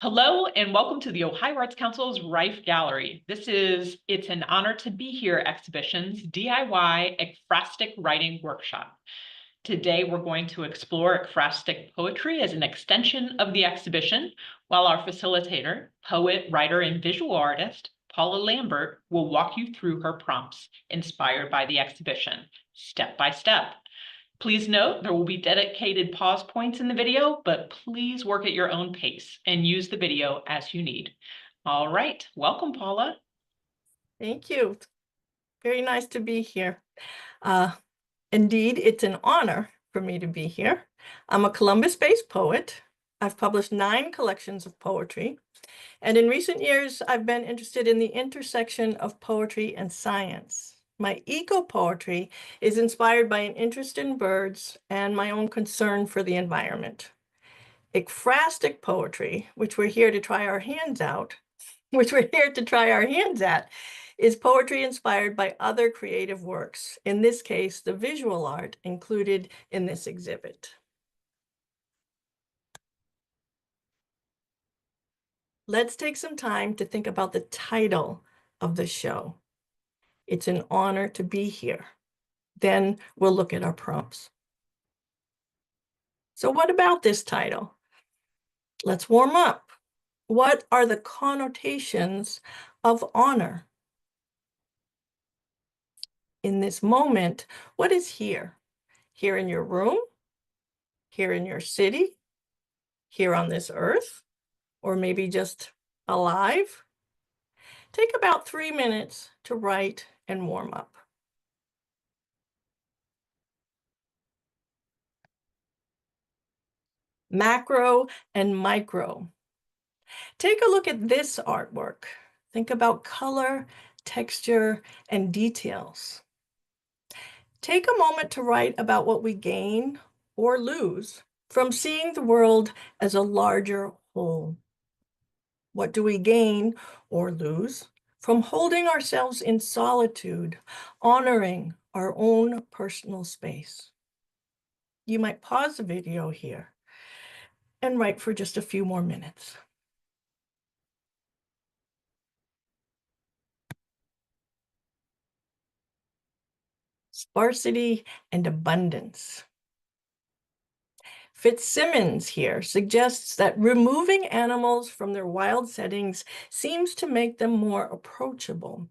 Hello and welcome to the Ohio Arts Council's Rife Gallery. It's an Honor to Be Here exhibition's DIY Ekphrastic writing workshop. Today we're going to explore ekphrastic poetry as an extension of the exhibition, while our facilitator, poet, writer, and visual artist, Paula Lambert, will walk you through her prompts inspired by the exhibition, step by step. Please note there will be dedicated pause points in the video, but please work at your own pace and use the video as you need. All right, welcome, Paula. Thank you. Very nice to be here. Indeed, it's an honor for me to be here. I'm a Columbus-based poet. I've published 9 collections of poetry, and in recent years, I've been interested in the intersection of poetry and science. My eco-poetry is inspired by an interest in birds and my own concern for the environment. Ekphrastic poetry, which we're here to try our hands at, is poetry inspired by other creative works, in this case, the visual art included in this exhibit. Let's take some time to think about the title of the show. It's an honor to be here. Then we'll look at our prompts. So what about this title? Let's warm up. What are the connotations of honor? In this moment, what is here? Here in your room? Here in your city? Here on this earth? Or maybe just alive? Take about 3 minutes to write and warm up. Macro and micro. Take a look at this artwork. Think about color, texture, and details. Take a moment to write about what we gain or lose from seeing the world as a larger whole. What do we gain or lose from holding ourselves in solitude, honoring our own personal space? You might pause the video here and write for just a few more minutes. Sparsity and abundance. Fitzsimmons here suggests that removing animals from their wild settings seems to make them more approachable.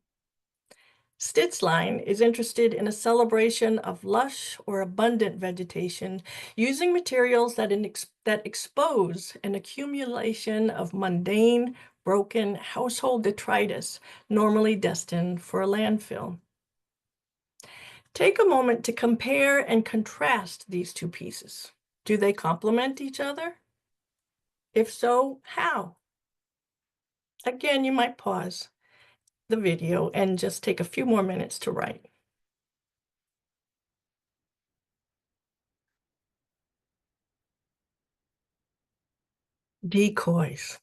Stitzline is interested in a celebration of lush or abundant vegetation using materials that expose an accumulation of mundane, broken household detritus normally destined for a landfill. Take a moment to compare and contrast these two pieces. Do they complement each other? If so, how? Again, you might pause the video and just take a few more minutes to write. Decoys.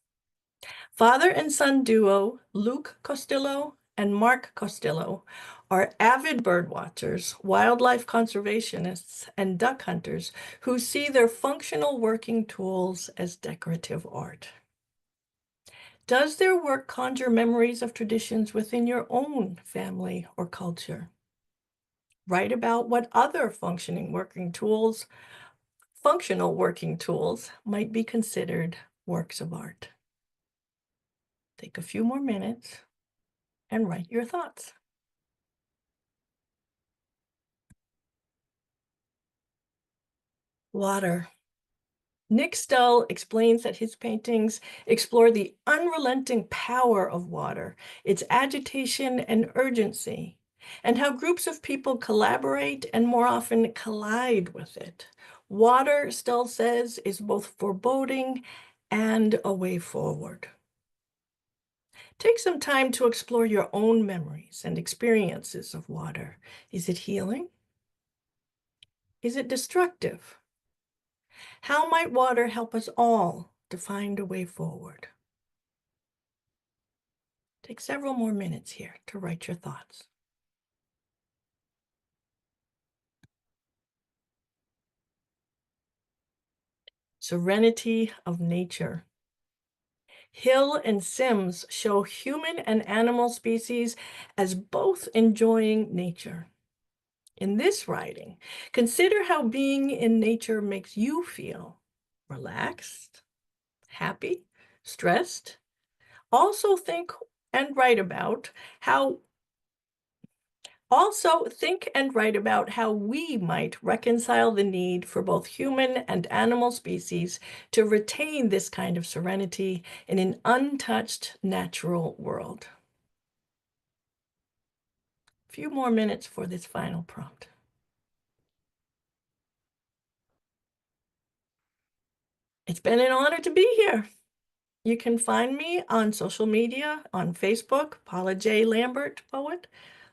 Father and son duo Luke Costello and Mark Costello are avid bird watchers, wildlife conservationists, and duck hunters who see their functional working tools as decorative art. Does their work conjure memories of traditions within your own family or culture? Write about what other functional working tools might be considered works of art. Take a few more minutes and write your thoughts. Water. Nick Stull explains that his paintings explore the unrelenting power of water, its agitation and urgency, and how groups of people collaborate and more often collide with it. Water, Stull says, is both foreboding and a way forward. Take some time to explore your own memories and experiences of water. Is it healing? Is it destructive? How might water help us all to find a way forward? Take several more minutes here to write your thoughts. Serenity of nature. Hill and Sims show human and animal species as both enjoying nature. In this writing, consider how being in nature makes you feel relaxed, happy, stressed. Also think and write about how we might reconcile the need for both human and animal species to retain this kind of serenity in an untouched natural world. A few more minutes for this final prompt. It's been an honor to be here. You can find me on social media, on Facebook, Paula J. Lambert Poet,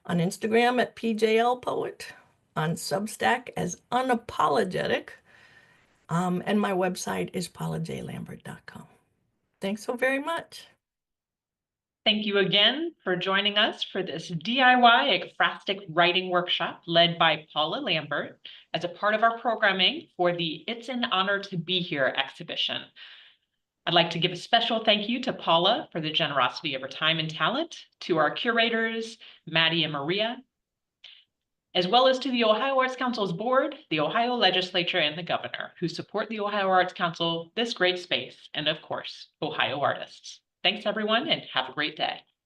on Instagram at PJL Poet, on Substack as Unapaulagetic, and my website is paulajlambert.com. Thanks so very much. Thank you again for joining us for this DIY ekphrastic writing workshop led by Paula Lambert as a part of our programming for the It's an Honor to Be Here exhibition. I'd like to give a special thank you to Paula for the generosity of her time and talent, to our curators, Maddie and Maria, as well as to the Ohio Arts Council's board, the Ohio legislature, and the governor, who support the Ohio Arts Council, this great space, and of course, Ohio artists. Thanks everyone, and have a great day.